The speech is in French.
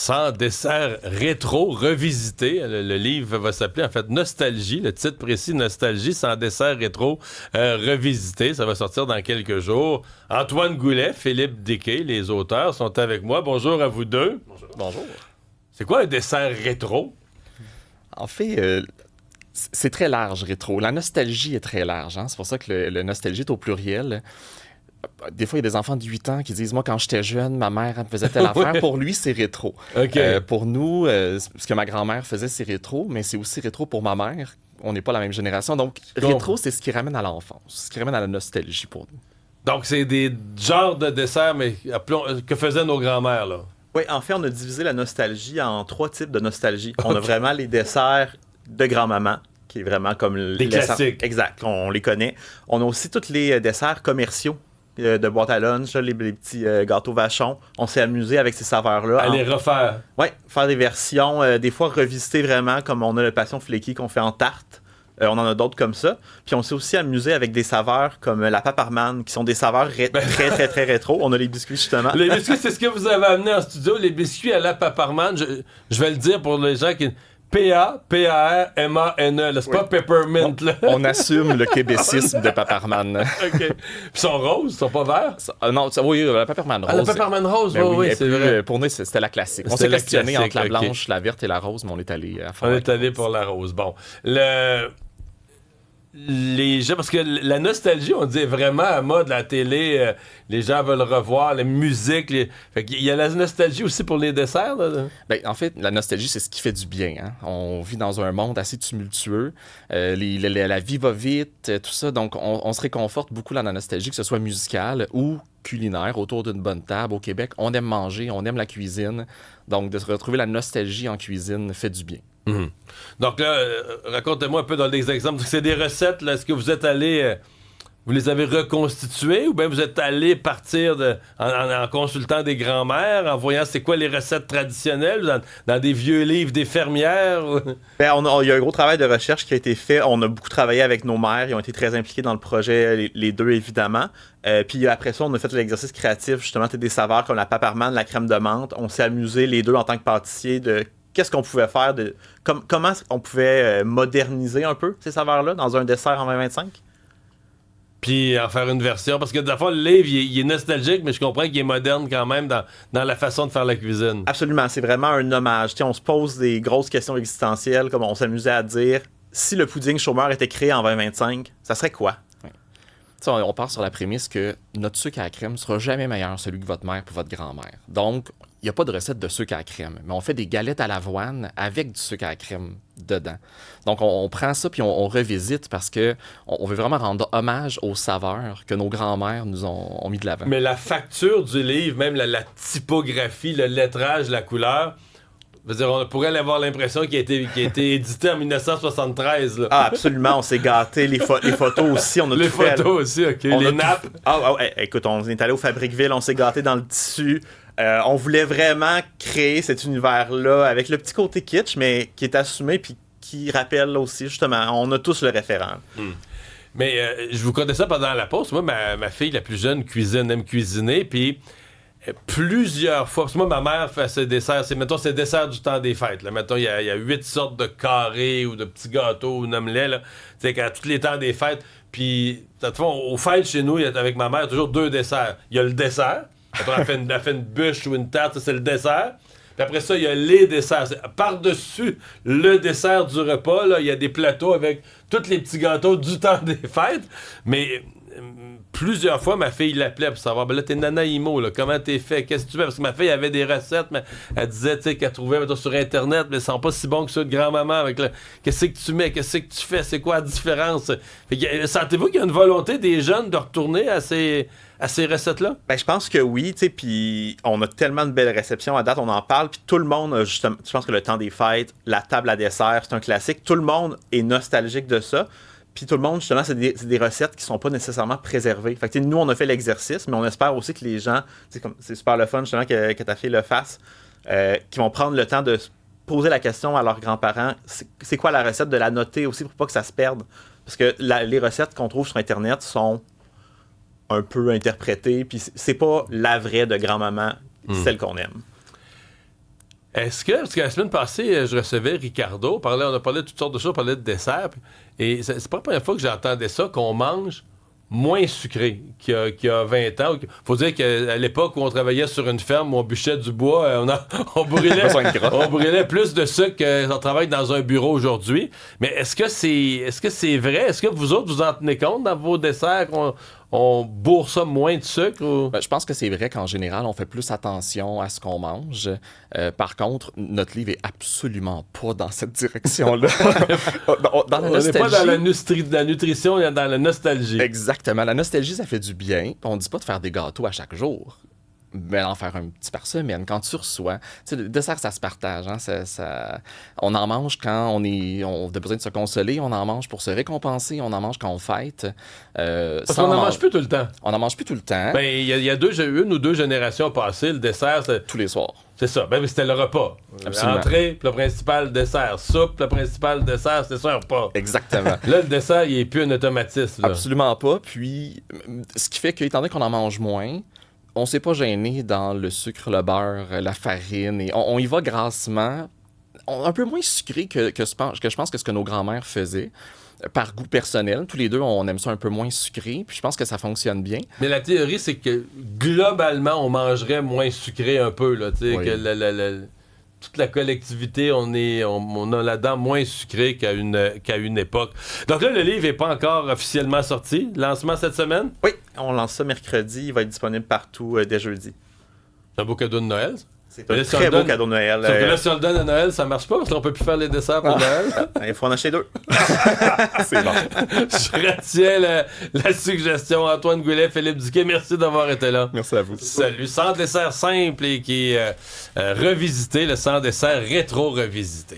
100 desserts rétro revisités. Le livre va s'appeler, en fait, Nostalgie. Le titre précis, Nostalgie, 100 desserts rétro revisités. Ça va sortir dans quelques jours. Antoine Goulet, Philippe Diquet, les auteurs, sont avec moi. Bonjour à vous deux. Bonjour. Bonjour. C'est quoi un dessert rétro? En fait, c'est très large, rétro. La nostalgie est très large. Hein? C'est pour ça que le nostalgie est au pluriel. Des fois, il y a des enfants de 8 ans qui disent « Moi, quand j'étais jeune, ma mère elle me faisait telle affaire. » Pour lui, c'est rétro. Okay. Pour nous, ce que ma grand-mère faisait, c'est rétro, mais c'est aussi rétro pour ma mère. On n'est pas la même génération. Donc, rétro, c'est ce qui ramène à l'enfance, ce qui ramène à la nostalgie pour nous. Donc, c'est des genres de desserts, mais que faisaient nos grands-mères, là? Oui, en fait, on a divisé la nostalgie en 3 types de nostalgie. On a vraiment les desserts de grand-maman, qui est vraiment comme... Les classiques. Exact, on les connaît. On a aussi tous les desserts commerciaux de boîte à lunch, les petits gâteaux vachons. On s'est amusé avec ces saveurs-là. À les refaire. Oui, faire des versions, des fois revisiter vraiment, comme on a le passion flaky qu'on fait en tarte. On en a d'autres comme ça. Puis on s'est aussi amusé avec des saveurs comme la Paparman, qui sont des saveurs très rétro. On a les biscuits, justement. Les biscuits, c'est ce que vous avez amené en studio, les biscuits à la Paparman. Je vais le dire pour les gens qui... P-A-P-A-R-M-A-N-E. C'est pas Peppermint, là. On assume le québécisme de Paparman. OK. Puis ils sont roses, ils sont pas verts? Non, oui, la Paparman rose. Ah, la Paparman rose, ben oui, c'est vrai. Pour nous, c'était la classique. On C'était s'est questionné classique, entre la blanche, la verte et la rose, mais on est allé à fond. On est allé pour la rose. Bon. Les gens, parce que la nostalgie, on dit vraiment à mode, la télé, les gens veulent revoir, la musique. Fait qu'il y a la nostalgie aussi pour les desserts, là. Ben, en fait, la nostalgie, c'est ce qui fait du bien. Hein? On vit dans un monde assez tumultueux. La vie va vite, tout ça. Donc, on se réconforte beaucoup dans la nostalgie, que ce soit musicale ou culinaire, autour d'une bonne table. Au Québec, on aime manger, on aime la cuisine. Donc, de se retrouver la nostalgie en cuisine fait du bien. Mmh. Donc là, racontez-moi un peu dans les exemples. C'est des recettes, là, est-ce que vous êtes allé... vous les avez reconstituées ou bien vous êtes allé partir en consultant des grands-mères, en voyant c'est quoi les recettes traditionnelles dans des vieux livres des fermières? Ben, il y a un gros travail de recherche qui a été fait. On a beaucoup travaillé avec nos mères. Ils ont été très impliqués dans le projet, les deux évidemment. Puis après ça, on a fait l'exercice créatif, justement, des saveurs comme la Paparman, la crème de menthe. On s'est amusé les deux en tant que pâtissiers de qu'est-ce qu'on pouvait faire, comment on pouvait moderniser un peu ces saveurs-là dans un dessert en 2025. Puis en faire une version, parce que de la fois, le livre, il est nostalgique, mais je comprends qu'il est moderne quand même dans la façon de faire la cuisine. Absolument, c'est vraiment un hommage. T'sais, on se pose des grosses questions existentielles, comme on s'amusait à dire, si le pudding chômeur était créé en 2025, ça serait quoi? Oui. On part sur la prémisse que notre sucre à la crème ne sera jamais meilleur que celui que votre mère ou votre grand-mère. Donc, il n'y a pas de recette de sucre à la crème, mais on fait des galettes à l'avoine avec du sucre à la crème dedans. Donc, on prend ça puis on revisite parce que on veut vraiment rendre hommage aux saveurs que nos grands-mères nous ont mis de l'avant. Mais la facture du livre, même la typographie, le lettrage, la couleur... Je veux dire, on pourrait avoir l'impression qu'il a été édité en 1973. Là. Ah, absolument, on s'est gâtés. Les photos aussi, on a les tout fait. Les photos aussi, OK. Les nappes. Écoute, on est allé au Fabriqueville, on s'est gâtés dans le tissu. On voulait vraiment créer cet univers-là avec le petit côté kitsch, mais qui est assumé puis qui rappelle aussi, justement, on a tous le référent. Mais je vous connais ça pendant la pause. Moi, ma fille, la plus jeune, aime cuisiner, puis... plusieurs fois, parce que moi, ma mère fait ses desserts, mettons, c'est desserts du temps des fêtes. Là. Mettons, il y a 8 sortes de carrés ou de petits gâteaux ou nomme-les, là. Tu sais, à tous les temps des fêtes. Puis, aux fêtes chez nous, avec ma mère, il y a toujours 2 desserts. Il y a le dessert. Après, elle fait une bûche ou une tarte, ça, c'est le dessert. Puis après ça, il y a les desserts. Par-dessus le dessert du repas, là, il y a des plateaux avec tous les petits gâteaux du temps des fêtes. Mais... plusieurs fois, ma fille l'appelait pour savoir, ben là, t'es Nanaimo, là, comment t'es fait, qu'est-ce que tu fais? Parce que ma fille avait des recettes, mais elle disait, tu sais, qu'elle trouvait mettons, sur Internet, mais ils sont pas si bons que ceux de grand-maman. Avec qu'est-ce que tu mets, qu'est-ce que tu fais, c'est quoi la différence? Sentez-vous qu'il y a une volonté des jeunes de retourner à ces recettes-là? Ben, je pense que oui, tu sais, puis on a tellement de belles réceptions à date, on en parle, puis tout le monde, justement, je pense que le temps des fêtes, la table à dessert, c'est un classique, tout le monde est nostalgique de ça. Puis tout le monde, justement, c'est des recettes qui sont pas nécessairement préservées. Fait que nous, on a fait l'exercice, mais on espère aussi que les gens, c'est super le fun, justement, que ta fille le fasse, qui vont prendre le temps de poser la question à leurs grands-parents, c'est quoi la recette, de la noter aussi pour pas que ça se perde. Parce que les recettes qu'on trouve sur Internet sont un peu interprétées, puis c'est pas la vraie de grand-maman, celle qu'on aime. Est-ce que, parce que la semaine passée, je recevais Ricardo, on a parlé de toutes sortes de choses, on parlait de dessert, et c'est pas la première fois que j'entendais ça, qu'on mange moins sucré qu'il y a 20 ans. Faut dire qu'à l'époque où on travaillait sur une ferme où on bûchait du bois, on brûlait plus de sucre qu'on travaille dans un bureau aujourd'hui. Mais est-ce que c'est vrai? Est-ce que vous autres, vous en tenez compte dans vos desserts qu'on bourre ça moins de sucre? Ou... Je pense que c'est vrai qu'en général, on fait plus attention à ce qu'on mange. Par contre, notre livre est absolument pas dans cette direction-là. Dans la nostalgie... On n'est pas dans la nutrition, on est dans la nostalgie. Exactement. La nostalgie, ça fait du bien. On dit pas de faire des gâteaux à chaque jour, mais d'en faire un petit par semaine. Quand tu reçois... Tu sais, le dessert, ça se partage. Hein? On en mange quand on a besoin de se consoler. On en mange pour se récompenser. On en mange quand on fête. Parce qu'on n'en mange plus tout le temps. On n'en mange plus tout le temps. Ben, il y a une ou deux générations passées, le dessert... Tous les soirs. C'est ça. Ben, c'était le repas. Absolument. Entrée, plat principal, dessert. Soupe, plat principal, dessert, c'était ça un repas. Exactement. Là, le dessert, il n'est plus un automatisme. Là. Absolument pas. Puis, ce qui fait qu'étant donné qu'on en mange moins, on s'est pas gêné dans le sucre, le beurre, la farine. Et on y va grassement. Un peu moins sucré que je pense que ce que nos grands-mères faisaient. Par goût personnel, tous les deux, on aime ça un peu moins sucré, puis je pense que ça fonctionne bien. Mais la théorie, c'est que globalement, on mangerait moins sucré un peu, là, tu sais, que toute la collectivité, on a la dent moins sucrée qu'à une époque. Donc là, le livre n'est pas encore officiellement sorti. Lancement cette semaine? Oui, on lance ça mercredi. Il va être disponible partout dès jeudi. C'est un beau cadeau de Noël, ça? C'est un très beau cadeau de Noël. Sauf que là, si on le donne à Noël, ça marche pas parce qu'on peut plus faire les desserts pour Noël. Il faut en acheter 2. C'est bon. Je retiens la suggestion. Antoine Goulet, Philippe Duquet, merci d'avoir été là. Merci à vous. Salut. Sans dessert simple et qui est revisité, le sans dessert rétro revisité.